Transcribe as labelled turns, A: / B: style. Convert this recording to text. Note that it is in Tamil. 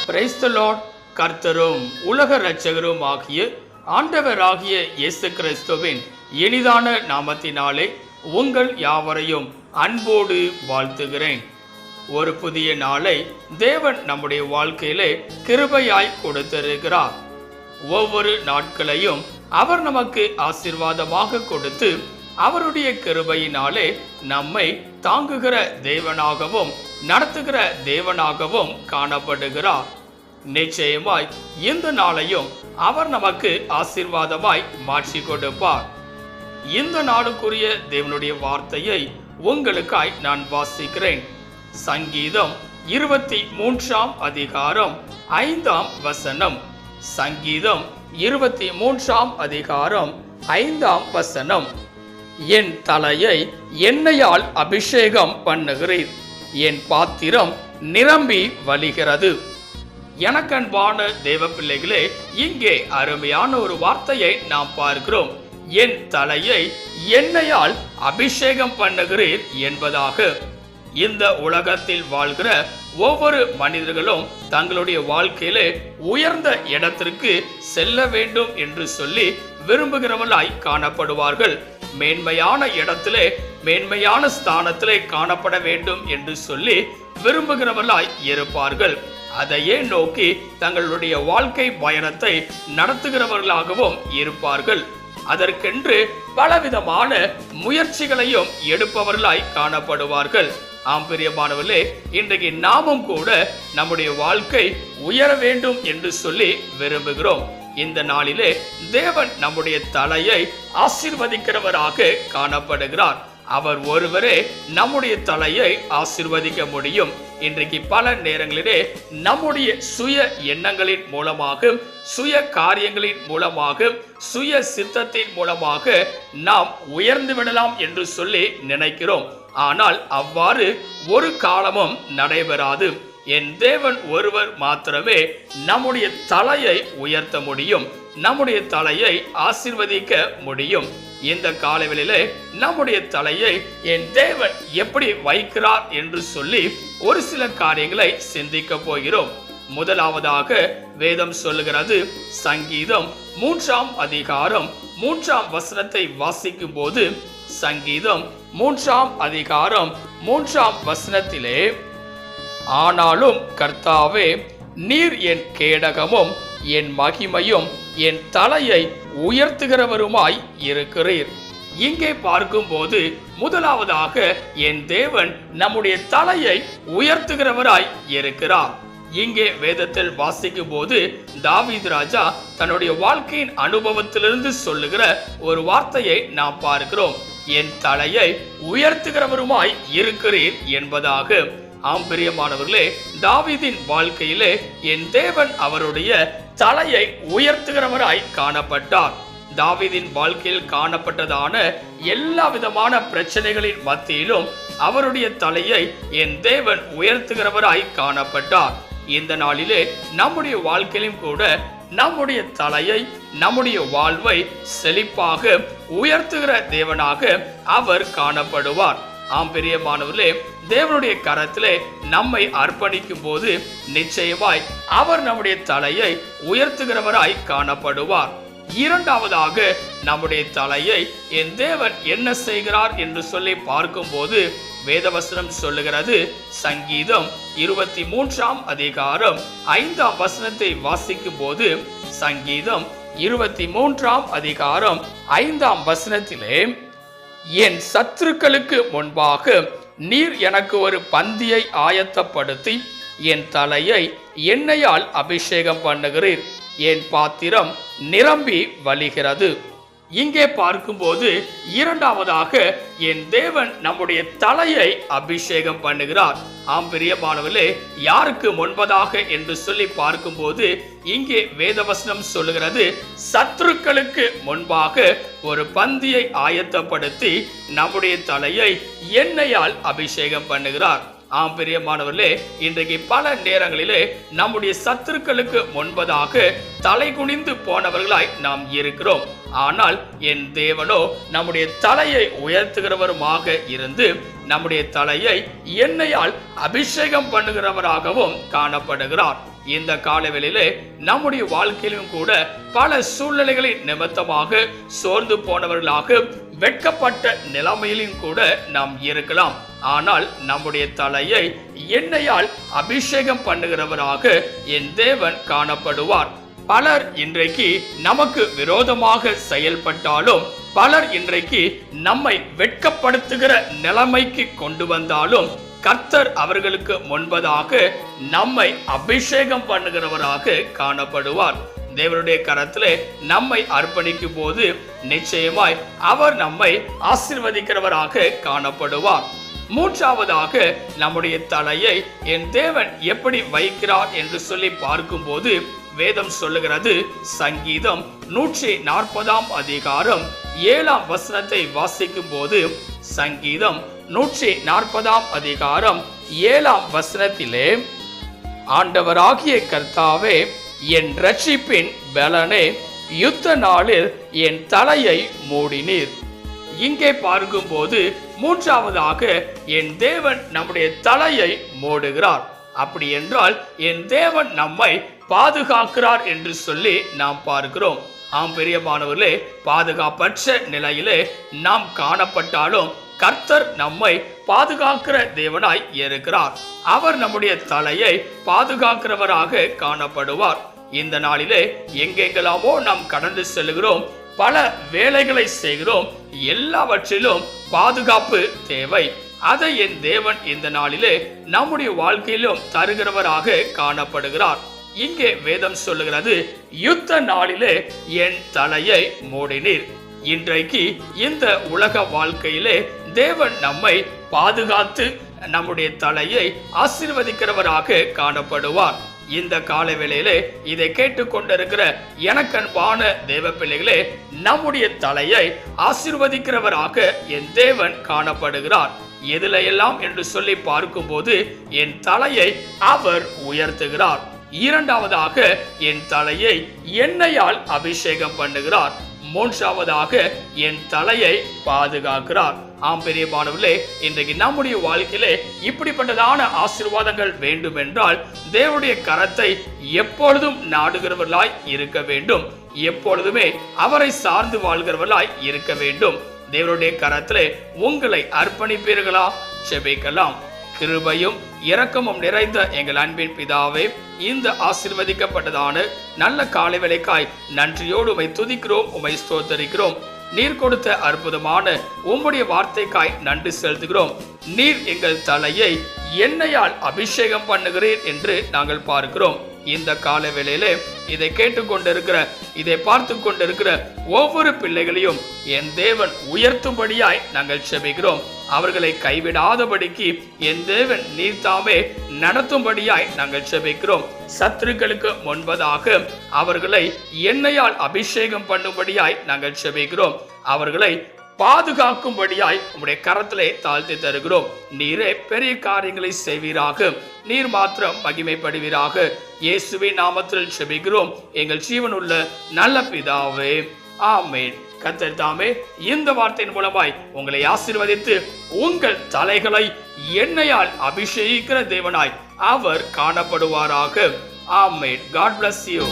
A: Praise the Lord. கர்த்தரும் உலக இரட்சகரும் ஆகிய ஆண்டவராகிய இயேசு கிறிஸ்துவின் இனிதான நாமத்தினாலே உங்கள் யாவரையும் அன்போடு வாழ்த்துகிறேன். ஒரு புதிய நாளை தேவன் நம்முடைய வாழ்க்கையிலே கிருபையாய் கொடுத்திருக்கிறார். ஒவ்வொரு நாட்களையும் அவர் நமக்கு ஆசீர்வாதமாக கொடுத்து அவருடைய கிருபையினாலே நம்மை தாங்குகிற தேவனாகவும் நடத்துகிற தேவனாகவும் காணப்படுகிறார். நிச்சயமாய் இந்த நாளையும் அவர் நமக்கு ஆசீர்வாதமாய் மாற்றி கொடுப்பார். இந்த நாளுக்குரிய தேவனுடைய வார்த்தையை உங்களுக்காய் நான் வாசிக்கிறேன். சங்கீதம் 23 அதிகாரம் 5 வசனம். சங்கீதம் 23 அதிகாரம் 5 வசனம். என் தலையை எண்ணெயால் அபிஷேகம் பண்ணுகிறீர், என் பாத்திரம் நிரம்பி வழிகிறது. எனக்கன்பான தேவ பிள்ளைகளே, இங்கே அருமையான ஒரு வார்த்தையை நாம் பார்க்கிறோம். என் தலையை எண்ணெயால் அபிஷேகம் பண்ணுகிறீர் என்பதாக. இந்த உலகத்தில் வாழ்கிற ஒவ்வொரு மனிதர்களும் தங்களுடைய வாழ்க்கையிலே உயர்ந்த இடத்திற்கு செல்ல வேண்டும் என்று சொல்லி விரும்புகிறவர்களாய் காணப்படுவார்கள். மேன்மையான இடத்திலே மேன்மையான ஸ்தானத்திலே காணப்பட வேண்டும் என்று சொல்லி விரும்புகிறவர்களாய் இருப்பார்கள். அதையே நோக்கி தங்களுடைய வாழ்க்கை பயணத்தை நடத்துகிறவர்களாகவும் இருப்பார்கள். அதற்கென்று பலவிதமான முயற்சிகளையும் எடுப்பவர்களாய் காணப்படுவார்கள். பிரியமானவர்களே, இன்றைக்கு நாமும் கூட நம்முடைய வாழ்க்கை உயர வேண்டும் என்று சொல்லி விரும்புகிறோம். இந்த நாளிலே தேவன் நம்முடைய தலையை ஆசீர்வதிக்கிறவராக காணப்படுகிறார். அவர் ஒருவரே நம்முடைய தலையை ஆசீர்வதிக்க முடியும். இன்றைக்கு பல நேரங்களிலே நம்முடைய சுய எண்ணங்களின் மூலமாக, சுய காரியங்களின் மூலமாக, சுய சித்தத்தின் மூலமாக நாம் உயர்ந்து விடலாம் என்று சொல்லி நினைக்கிறோம். ஆனால் அவ்வாறு ஒரு காலமும் நடைபெறாது. என் தேவன் ஒருவர் மாத்திரமே நம்முடைய தலையை உயர்த்த முடியும், நம்முடைய தலையை ஆசீர்வதிக்க முடியும். இந்த காலவெளியிலே நம்முடைய தலையை என் தேவன் எப்படி வைக்கிறார் என்று சொல்லி ஒரு சில காரியங்களை சிந்திக்க போகிறோம். முதலாவதாக வேதம் சொல்லுகிறது, சங்கீதம் 3 அதிகாரம் 3 வசனத்தை வாசிக்கும் போது, சங்கீதம் 3 அதிகாரம் 3 வசனத்திலே, ஆனாலும் கர்த்தாவே, நீர் என் கேடகமும் என் மகிமையும் என் தலையை உயர்த்துகிறவருமாய் இருக்கிறீர். இங்கே பார்க்கும்போது முதலாவதாக என் தேவன் நம்முடைய தலையை உயர்த்துகிறவராய் இருக்கிறார். இங்கே வேதத்தில் வாசிக்கும் போது தாவீது ராஜா தன்னுடைய வாழ்க்கையின் அனுபவத்திலிருந்து சொல்லுகிற ஒரு வார்த்தையை நாம் பார்க்கிறோம். என் தலையை உயர்த்துகிறவருமாய் இருக்கிறீர் என்பதாக. பிரியமானவர்களே, தாவீதின் வாழ்க்கையிலே என் தேவன் அவருடைய தலையை உயர்த்துகிறவராய் காணப்பட்டார். தாவீதின் வாழ்க்கையில் காணப்பட்டதான எல்லா விதமான பிரச்சனைகளின் மத்தியிலும் அவருடைய தலையை என் தேவன் உயர்த்துகிறவராய் காணப்பட்டார். இந்த நாளிலே நம்முடைய வாழ்க்கையிலும் கூட நம்முடைய தலையை, நம்முடைய வாழ்வை செழிப்பாக உயர்த்துகிற தேவனாக அவர் காணப்படுவார். பிரியமானவர்களே, தேவனுடைய கரத்திலே நம்மை அர்ப்பணிக்கும் போது நிச்சயமாய் அவர் நம்முடைய தலையை உயர்த்துகிறவராய் காணப்படுவார். இரண்டாவதாக நம்முடைய தலையை என் தேவன் என்ன செய்கிறார் என்று சொல்லி பார்க்கும்போது வேதவசனம் சொல்லுகிறது. சங்கீதம் 23 அதிகாரம் 5 வசனத்தை வாசிக்கும் போது, சங்கீதம் 23 அதிகாரம் 5 வசனத்திலே, என் சத்துருக்களுக்கு முன்பாக நீர் எனக்கு ஒரு பந்தியை ஆயத்தப்படுத்தி என் தலையை எண்ணெயால் அபிஷேகம் பண்ணுகிறீர், என் பாத்திரம் நிரம்பி வழிகிறது. இங்கே பார்க்கும்போது இரண்டாவதாக என் தேவன் நம்முடைய தலையை அபிஷேகம் பண்ணுகிறார். பிரியமானவர்களே, யாருக்கு முன்பதாக என்று சொல்லி பார்க்கும்போது இங்கே வேதவசனம் சொல்லுகிறது, சத்துருக்களுக்கு முன்பாக ஒரு பந்தியை ஆயத்தப்படுத்தி நம்முடைய தலையை எண்ணெயால் அபிஷேகம் பண்ணுகிறார். பிரியமானவர்களே, இன்றைக்கு பல நேரங்களிலே நம்முடைய சத்துருக்களுக்கு முன்பதாக தலை குனிந்து போனவர்களாய் நாம் இருக்கிறோம். ஆனால் என் தேவனோ நம்முடைய தலையை உயர்த்துகிறவருமாக இருந்து நம்முடைய தலையை எண்ணெயால் அபிஷேகம் பண்ணுகிறவராகவும் காணப்படுகிறார். இந்த காலவெளியிலே நம்முடைய வாழ்க்கையிலும் கூட பல சூழ்நிலைகளின் நிமித்தமாக சோர்ந்து போனவர்களாக வெட்கப்பட்ட நிலைமையிலும் கூட நாம் இருக்கலாம். ஆனால் நம்முடைய தலையை எண்ணெயால் அபிஷேகம் பண்ணுகிறவராக என் தேவன் காணப்படுவார். பலர் இன்றைக்கு நமக்கு விரோதமாக செயல்பட்டாலும், பலர் இன்றைக்கு நம்மை வெட்கப்படுத்துகிற நிலைமைக்கு கொண்டு வந்தாலும், கர்த்தர் அவர்களுக்கு முன்பதாக நம்மை அபிஷேகம் பண்ணுகிறவராக காணப்படுவார். தேவனுடைய கரத்திலே நம்மை அர்ப்பணிக்கும் போது நிச்சயமாய் அவர் நம்மை ஆசீர்வதிக்கிறவராக காணப்படுவார். மூன்றாவதாக நம்முடைய தலையை என் தேவன் எப்படி வைக்கிறார் என்று சொல்லி பார்க்கும்போது வேதம் சொல்லுகிறது. சங்கீதம் 140 அதிகாரம் 7 வசனத்தை வாசிக்கும் போது, சங்கீதம் 140 அதிகாரம் 7 வசனத்திலே, ஆண்டவராகிய கர்த்தாவே என் இரட்சிப்பின் பலனே, யுத்த நாளில் என் தலையை மூடினீர். இங்கே பார்க்கும்போது மூன்றாவதாக என் தேவன் நம்முடைய தலையை மூடுகிறார். அப்படி என்றால் என் தேவன் நம்மை பாதுகாக்கிறார் என்று சொல்லி நாம் பார்க்கிறோம். ஆம் பிரியமானவர்களே, பாதுகாப்பற்ற நிலையிலே நாம் காணப்பட்டாலும் கர்த்தர் நம்மை பாதுகாக்கிற தேவனாய் இருக்கிறார். அவர் நம்முடைய தலையை பாதுகாக்கிறவராக காணப்படுவார். இந்த நாளிலே எங்கெங்கெல்லாமோ நாம் கடந்து செல்கிறோம், பல வேலைகளை செய்கிறோம், எல்லாவற்றிலும் பாதுகாப்பு தேவை. அதை என் தேவன் இந்த நாளிலே நம்முடைய வாழ்க்கையிலும் தருகிறவராக காணப்படுகிறார். இங்கே வேதம் சொல்லுகிறது, யுத்த நாளிலே என் தலையை மூடினீர். இன்றைக்கு இந்த உலக வாழ்க்கையிலே தேவன் நம்மை பாதுகாத்து நம்முடைய தலையை ஆசீர்வதிக்கிறவராக காணப்படுவார். இந்த கால வேளையிலே இதை கேட்டுக்கொண்டிருக்கிற எனக்கன்பான தேவ பிள்ளைகளே, நம்முடைய தலையை ஆசீர்வதிக்கிறவராக என் தேவன் காணப்படுகிறார். எதுல எல்லாம் என்று சொல்லி பார்க்கும்போது என் தலையை அவர் உயர்த்துகிறார். இரண்டாவதாக என் தலையை எண்ணெயால் அபிஷேகம் பண்ணுகிறார். மூன்றாவதாக என் தலையை பாதுகாக்கிறார். ஆம் பிரியமானவர்களே, இன்றைக்கு நம்முடைய வாழ்க்கையிலே இப்படிப்பட்டதான ஆசீர்வாதங்கள் வேண்டும் என்றால் தேவனுடைய கரத்தை எப்பொழுதும் நாடுகிறவர்களாய் இருக்க வேண்டும். எப்பொழுதுமே அவரை சார்ந்து வாழ்கிறவர்களாய் இருக்க வேண்டும். தேவனுடைய கரத்திலே உங்களை அர்ப்பணிப்பீர்களா? செபிக்கலாம். கிருபையும் இரக்கமும் நிறைந்த எங்கள் அன்பின் பிதாவே, இந்த ஆசீர்வதிக்கப்பட்டதான நல்ல காலை வேளைக்காய் நன்றியோடு உம்மை துதிக்கிறோம், உம்மை ஸ்தோத்தரிக்கிறோம். நீர் கொடுத்த அற்புதமான உம்முடைய வார்த்தைக்காய் நன்றி செலுத்துகிறோம். நீர் எங்கள் தலையை எண்ணெயால் அபிஷேகம் பண்ணுகிறீர் என்று நாங்கள் பார்க்கிறோம். இந்த கால வேளையிலே இதை கேட்டுக்கொண்டிருக்கிற, இதை பார்த்து கொண்டிருக்கிற ஒவ்வொரு பிள்ளைகளையும் என் தேவன் உயர்த்தும்படியாய் நாங்கள் செபிக்கிறோம். அவர்களை கைவிடாதபடிக்கு என் தேவன் நீர் தாமே நடத்தும்படியாய் நாங்கள் செபிக்கிறோம். சத்துருக்களுக்கு முன்பதாக அவர்களை எண்ணெயால் அபிஷேகம் பண்ணும்படியாய் நாங்கள் செபிக்கிறோம். அவர்களை பாதுகாக்கும்படியாய் உம்முடைய கரத்திலே தாழ்த்தி தருகிறோம். நீரே பெரிய காரியங்களை செய்வீராக. நீர் மாத்திரம் மகிமைப்படுவீராக. இயேசுவின் நாமத்தில் செபிக்கிறோம் எங்கள் ஜீவனுள்ள நல்ல பிதாவே, ஆமென். கர்த்தர் தாமே இந்த வார்த்தையின் மூலமாய் உங்களை ஆசீர்வதித்து உங்கள் தலைகளை எண்ணெயால் அபிஷேகிக்கிற தேவனாய் அவர் காணப்படுவாராக. ஆமென். God bless you.